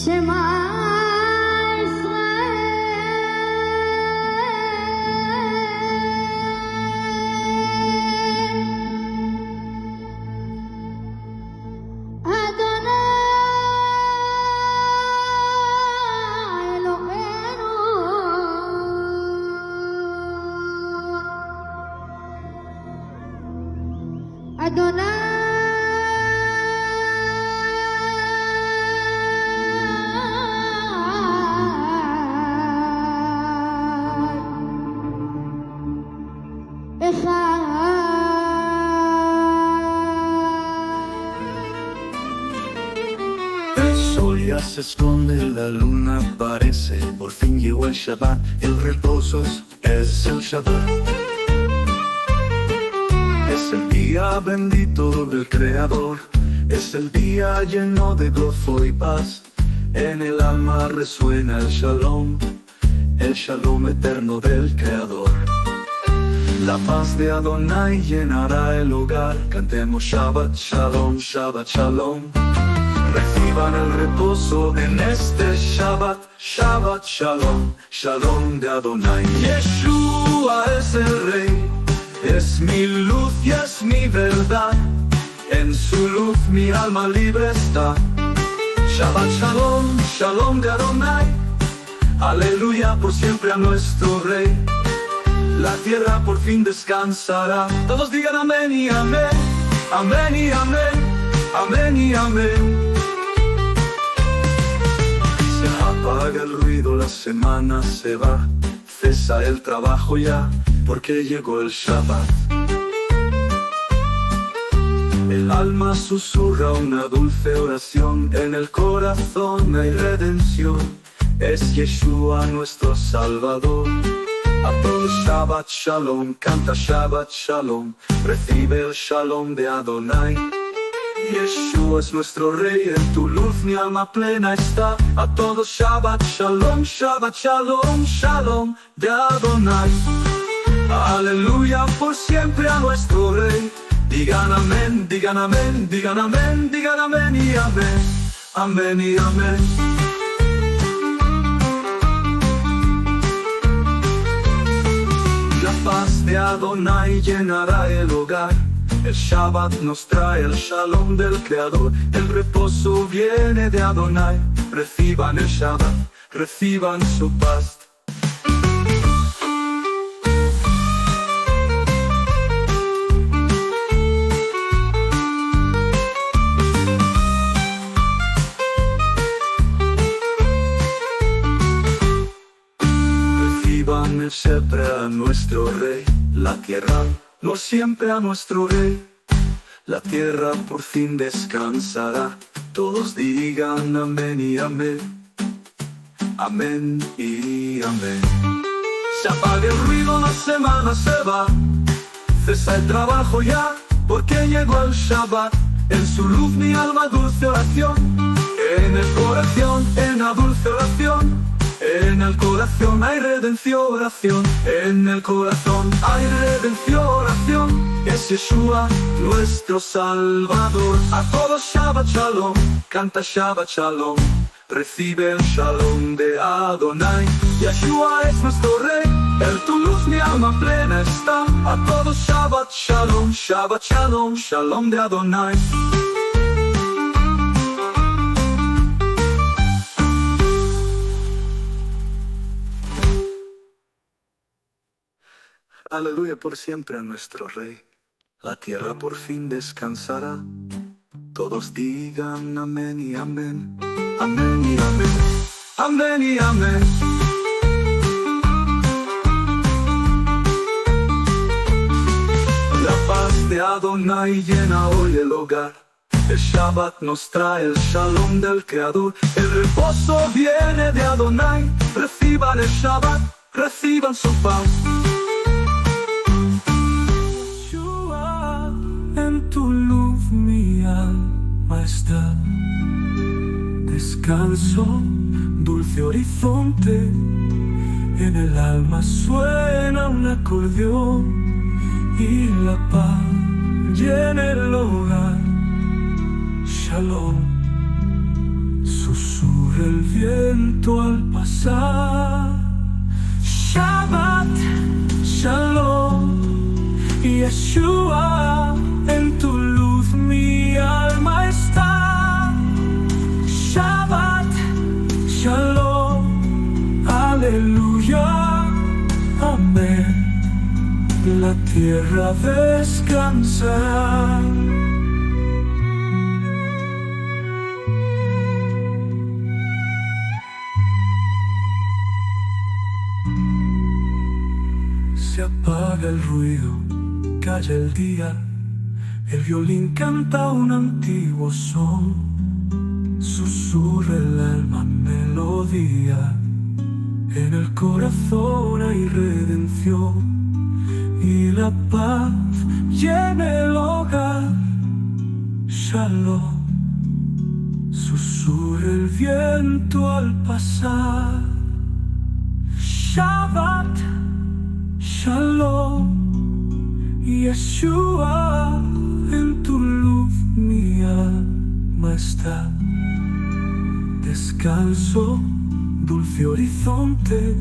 Shema Israel, Adonai Eloheinu, Adonai El sol ya se esconde, la luna aparece. Por fin llegó el Shabbat, el reposo es el Shabbat. Es el día bendito del Creador, es el día lleno de gozo y paz. En el alma resuena el Shalom eterno del Creador. La paz de Adonai llenará el hogar. Cantemos Shabbat Shalom, Shabbat Shalom. Reciban el reposo en este Shabbat, Shabbat Shalom, Shalom de Adonai. Yeshua es el Rey, es mi luz y es mi verdad. En su luz mi alma libre está. Shabbat Shalom, Shalom de Adonai. Aleluya por siempre a nuestro Rey. La tierra por fin descansará. Todos digan amén y amén, amén y amén, amén y amén. Se apaga el ruido, la semana se va. Cesa el trabajo ya, porque llegó el Shabbat. El alma susurra una dulce oración. En el corazón hay redención. Es Yeshua nuestro Salvador. A todos Shabbat Shalom, canta Shabbat Shalom. Recibe el Shalom de Adonai. Yeshua es nuestro Rey, en tu luz mi alma plena está. A todos Shabbat Shalom, Shabbat Shalom, Shalom de Adonai. Aleluya por siempre a nuestro Rey. Digan amén, digan amén, digan amén, digan amén y amén, amén y amén. La paz de Adonai llenará el hogar. El Shabbat nos trae el Shalom del Creador. El reposo viene de Adonai. Reciban el Shabbat, reciban su paz. Reciban siempre a nuestro Rey. La tierra no siempre a nuestro Rey. La tierra por fin descansará. Todos digan amén y amén, amén y amén. Se apaga el ruido, la semana se va. Cesa el trabajo ya, porque llegó el Shabbat. En su luz mi alma dulce oración. En el corazón, en la dulce oración. En el corazón hay redención, oración. En el corazón hay redención, oración. Es Yeshua, nuestro Salvador. A todos Shabbat Shalom, canta Shabbat Shalom. Recibe el Shalom de Adonai. Yeshua es nuestro Rey, en tu luz mi alma plena está. A todos Shabbat Shalom, Shabbat Shalom, Shalom de Adonai. Aleluya por siempre a nuestro Rey. La tierra por fin descansará. Todos digan amén y amén, amén y amén, amén y amén. La paz de Adonai llena hoy el hogar. El Shabbat nos trae el Shalom del Creador. El reposo viene de Adonai. Reciban el Shabbat, reciban su paz. En tu luz mi alma está. Descanso, dulce horizonte. En el alma suena un acordeón. Y la paz llena el hogar. Shalom, susurra susurra el viento al pasar. Shabbat, Shalom, Yeshua, en tu luz mi alma está. Shabbat, Shalom, aleluya, amén. La tierra descansa. Se apaga el ruido, calla el día, el violín canta un antiguo son, susurra el alma melodía, en el corazón hay redención y la paz llena el hogar. Shalom, susurra el viento al pasar. Shabbat, Shalom, Yeshua, en tu luz mi alma está. Descanso, dulce horizonte,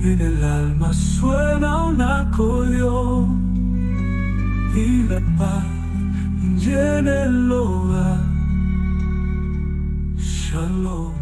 en el alma suena un acordeón y la paz llena el hogar. Shalom.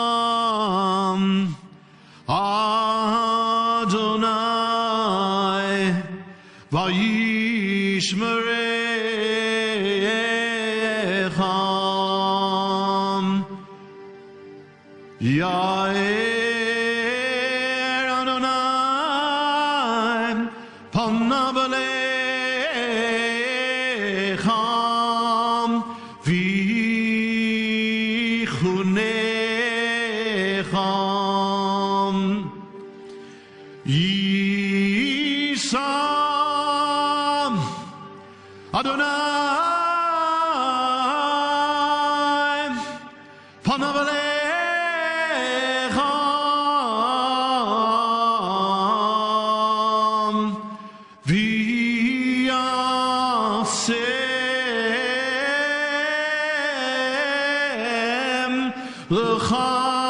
Yivrechecham Adonai Vayishmerecham Yair Adonai Panav Alecham Vichunecham Yisam Adonai Panav Alecham V'yasem L'cha